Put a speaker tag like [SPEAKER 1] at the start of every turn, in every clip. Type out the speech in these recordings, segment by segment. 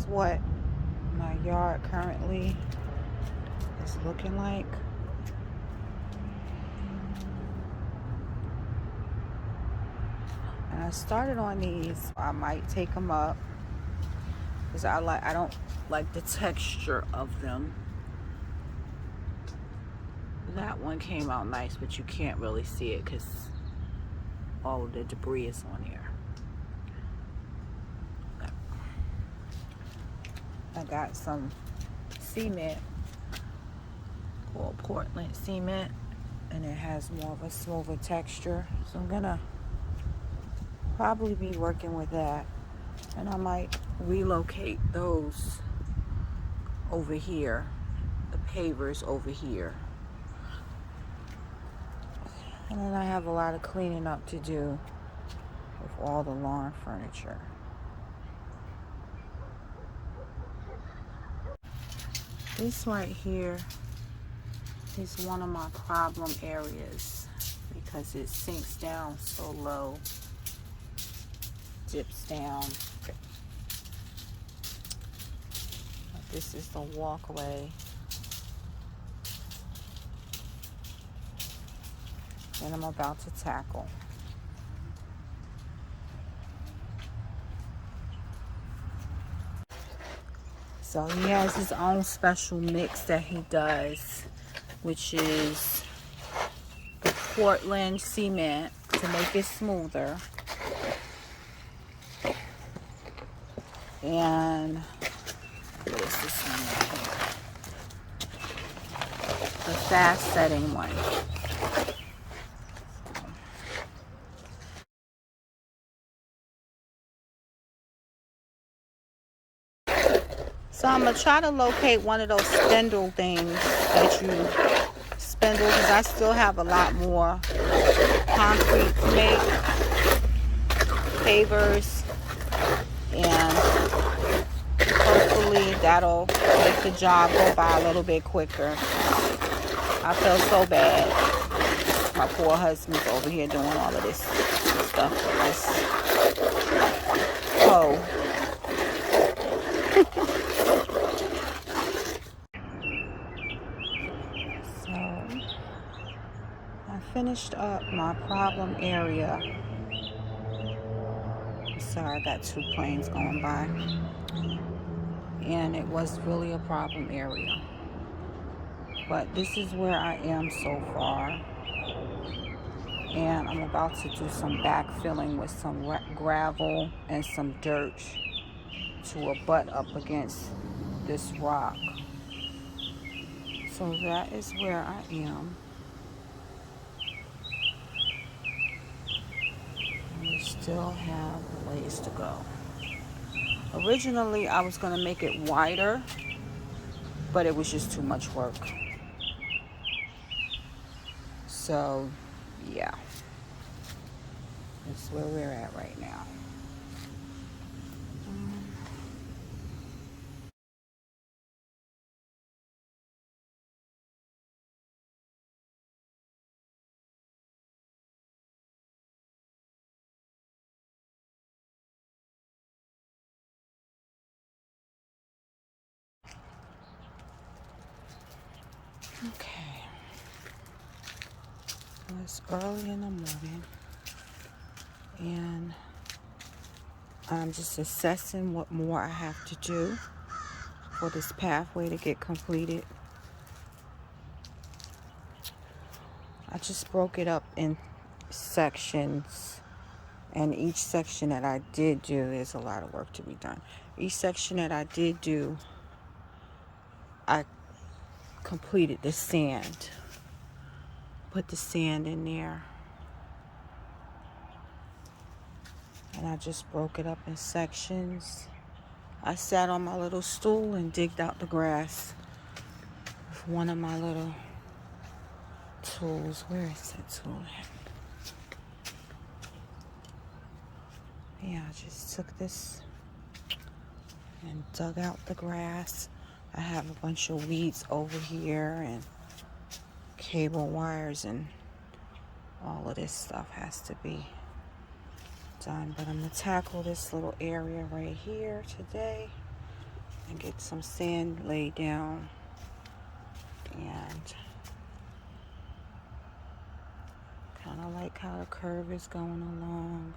[SPEAKER 1] is what my yard currently is looking like. And I started on these. I might take them up because I don't like the texture of them. That one came out nice, but you can't really see it because all of the debris is on there. I got some cement called Portland cement, and it has more of a smoother texture. So I'm gonna probably be working with that, and I might relocate those over here, the pavers over here. And then I have a lot of cleaning up to do with all the lawn furniture. This right here is one of my problem areas because it sinks down so low, dips down. This is the walkway. And I'm about to tackle. So he has his own special mix that he does, which is the Portland cement to make it smoother. And what is this one right here? The fast setting one. So I'm gonna try to locate one of those spindle things that you spindle, because I still have a lot more concrete to make, pavers, and hopefully that'll make the job go by a little bit quicker. I feel so bad. My poor husband's over here doing all of this stuff with this hoe. Finished up my problem area. Sorry, I got two planes going by. And it was really a problem area. But this is where I am so far. And I'm about to do some backfilling with some gravel and some dirt to abut up against this rock. So that is where I am. We still have a ways to go. Originally, I was going to make it wider, but it was just too much work. So, yeah. That's where we're at right now. Okay. Well, it's early in the morning, and I'm just assessing what more I have to do for this pathway to get completed. I just broke it up in sections, and each section that I did do, there's a lot of work to be done. Each section that I did do, I completed the sand. Put the sand in there. And I just broke it up in sections. I sat on my little stool and digged out the grass with one of my little tools. Where is that tool at? Yeah, I just took this and dug out the grass. I have a bunch of weeds over here and cable wires, and all of this stuff has to be done. But I'm going to tackle this little area right here today. and get some sand laid down. And kind of like how the curve is going along.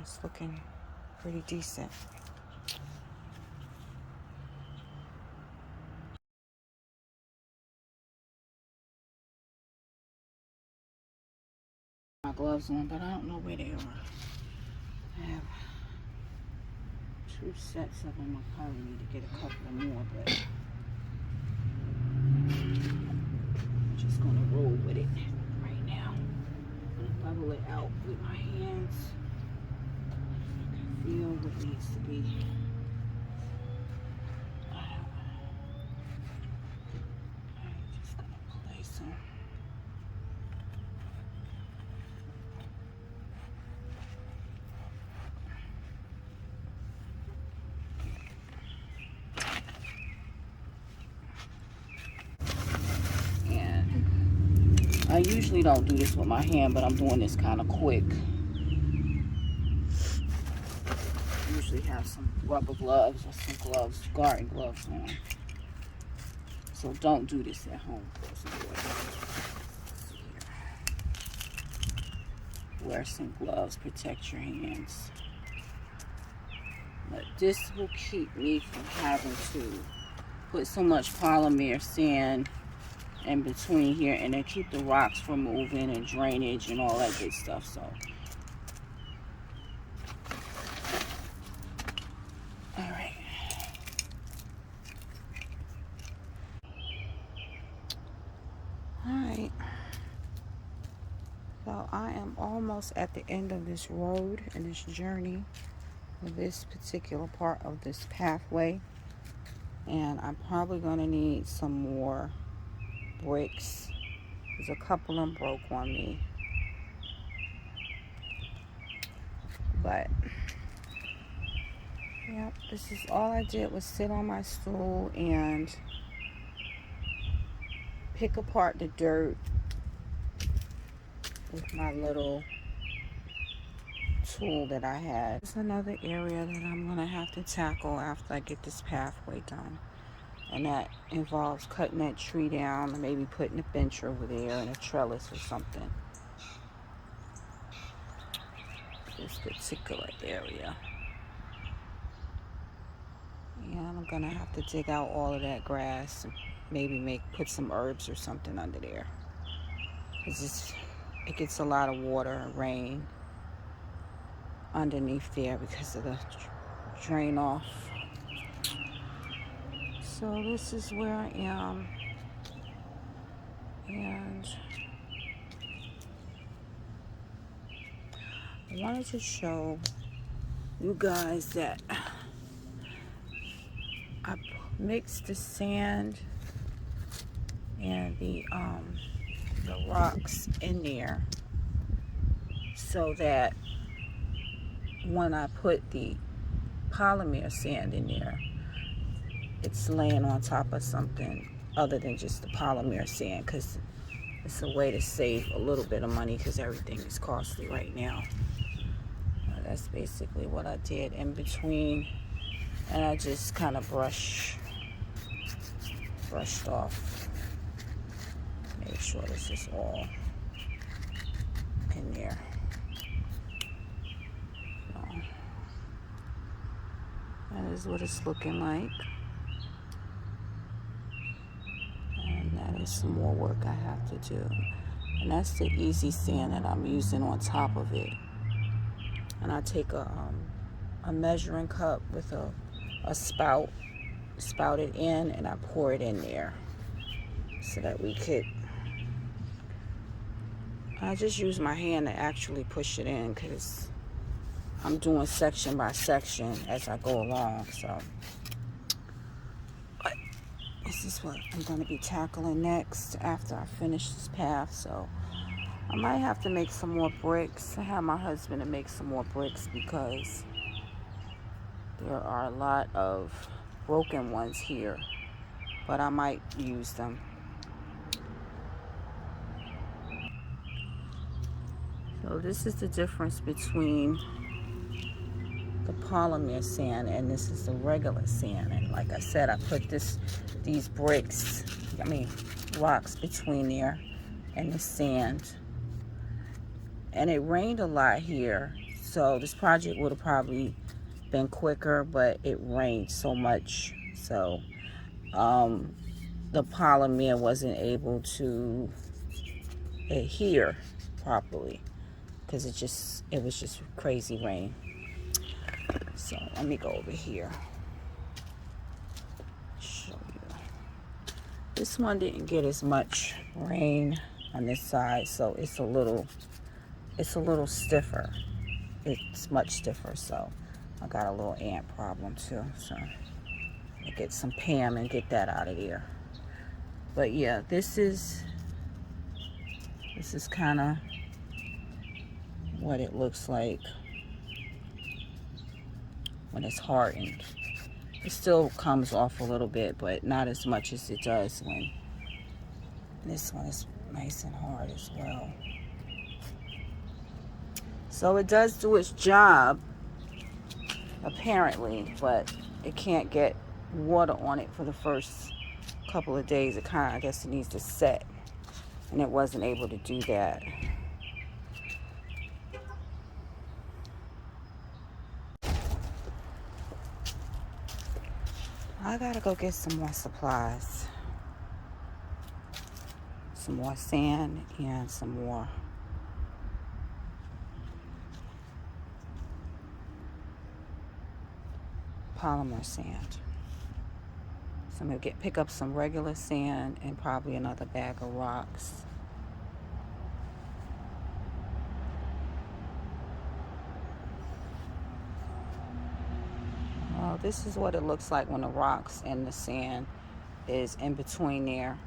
[SPEAKER 1] It's looking pretty decent. My gloves on, but I don't know where they are. I have 2 sets of them. I probably need to get a couple more, but I'm just gonna roll with it right now. I'm gonna level it out with my hands. I can feel what needs to be. I'm just gonna place them. I usually don't do this with my hand, but I'm doing this kind of quick. I usually have some rubber gloves or some gloves, garden gloves on. So don't do this at home. Wear some gloves, protect your hands. But this will keep me from having to put so much polymer sand in between here, and then keep the rocks from moving and drainage and all that good stuff. So all right, so I am almost at the end of this road and this journey for this particular part of this pathway, and I'm probably going to need some more bricks. There's a couple of them broke on me, but yep, this is all I did was sit on my stool and pick apart the dirt with my little tool that I had. It's another area that I'm gonna have to tackle after I get this pathway done, and that involves cutting that tree down and maybe putting a bench over there and a trellis or something. This particular area. Yeah, I'm gonna have to dig out all of that grass and maybe put some herbs or something under there. It gets a lot of water and rain underneath there because of the drain off. So this is where I am, and I wanted to show you guys that I mixed the sand and the rocks in there so that when I put the polymer sand in there, it's laying on top of something other than just the polymer sand, because it's a way to save a little bit of money because everything is costly right now. That's basically what I did in between, and I just kind of brushed off. Make sure this is all in there. So, that is what it's looking like. And that is some more work I have to do. And that's the easy sand that I'm using on top of it. And I take a measuring cup with a spout it in, and I pour it in there so that I just use my hand to actually push it in, because I'm doing section by section as I go along. So but this is what I'm going to be tackling next after I finish this path. So I might have to make some more bricks. I have my husband to make some more bricks because there are a lot of broken ones here, but I might use them. So this is the difference between the polymer sand, and this is the regular sand. And like I said, I put these bricks, rocks between there and the sand. And it rained a lot here, so this project would have probably been quicker, but it rained so much, so the polymer wasn't able to adhere properly because it was just crazy rain. So let me go over here, show you. This one didn't get as much rain on this side, so it's a little stiffer. It's much stiffer, so I got a little ant problem too. So I'll get some Pam and get that out of there. But yeah, this is kind of what it looks like when it's hardened. It still comes off a little bit, but not as much as it does when this one is nice and hard as well. So it does do its job, apparently, but it can't get water on it for the first couple of days. I guess it needs to set, and it wasn't able to do that. I gotta go get some more supplies. Some more sand and some more polymer sand. So I'm gonna pick up some regular sand and probably another bag of rocks. Well, this is what it looks like when the rocks and the sand is in between there.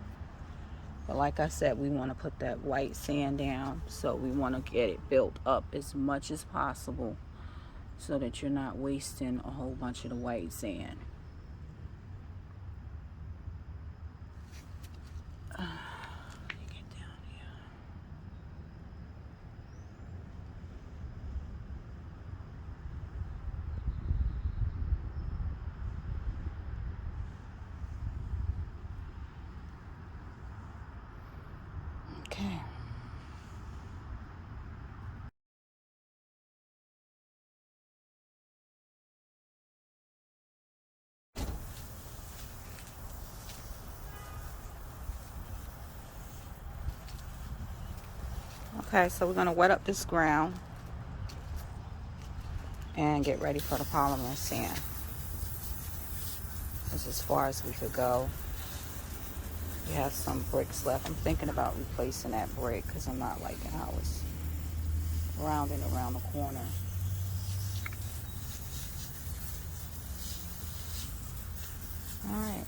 [SPEAKER 1] But like I said, we want to put that white sand down, so we want to get it built up as much as possible so that you're not wasting a whole bunch of the white sand. Let me get down here. Okay. Okay, so we're gonna wet up this ground and get ready for the polymer sand. This is as far as we could go. We have some bricks left. I'm thinking about replacing that brick because I'm not liking how it's rounding around the corner. All right.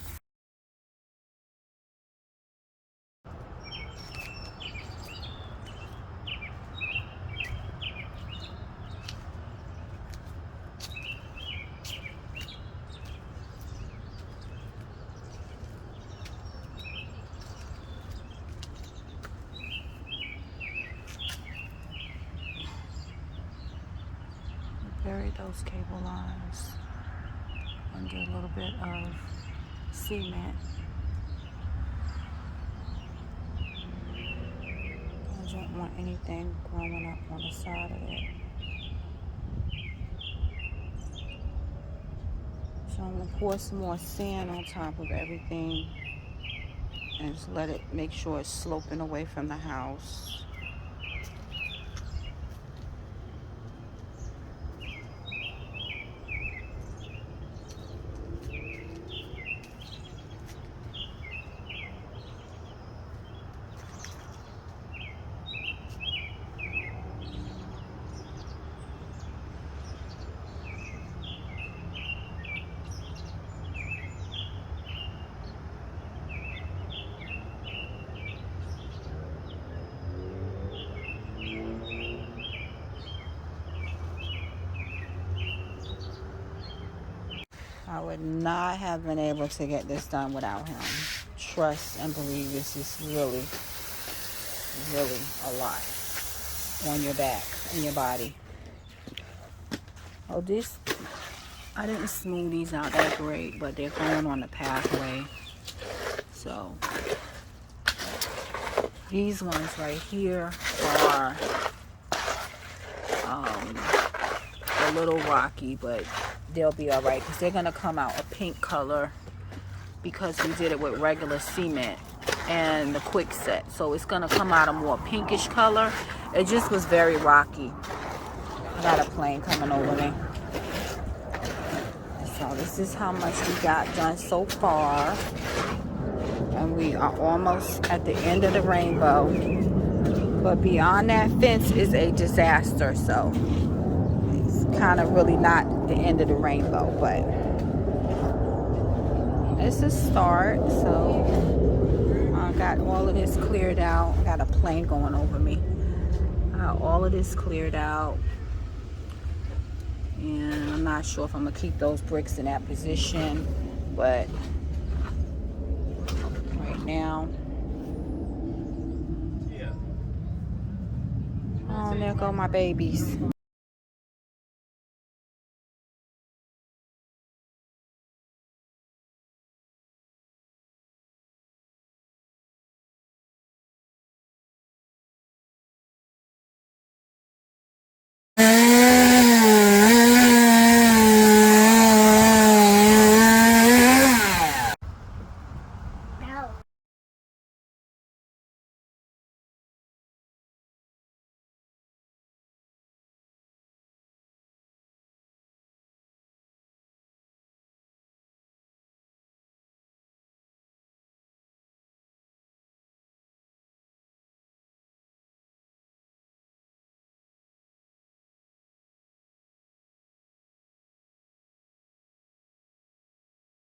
[SPEAKER 1] Bury those cable lines under a little bit of cement. I don't want anything growing up on the side of it. So I'm gonna pour some more sand on top of everything and just make sure it's sloping away from the house. I would not have been able to get this done without him. Trust and believe this is really, really a lot on your back and your body. Oh, this, I didn't smooth these out that great, but they're going on the pathway. So these ones right here are a little rocky, but they'll be all right because they're gonna come out a pink color because we did it with regular cement and the quick set, so it's gonna come out a more pinkish color. It just was very rocky. I got a plane coming over me. So this is how much we got done so far, and we are almost at the end of the rainbow, but beyond that fence is a disaster, so it's kind of really not the end of the rainbow, but it's a start. So I got all of this cleared out. Got a plane going over me. I got all of this cleared out, and I'm not sure if I'm gonna keep those bricks in that position, but right now, oh, there go my babies.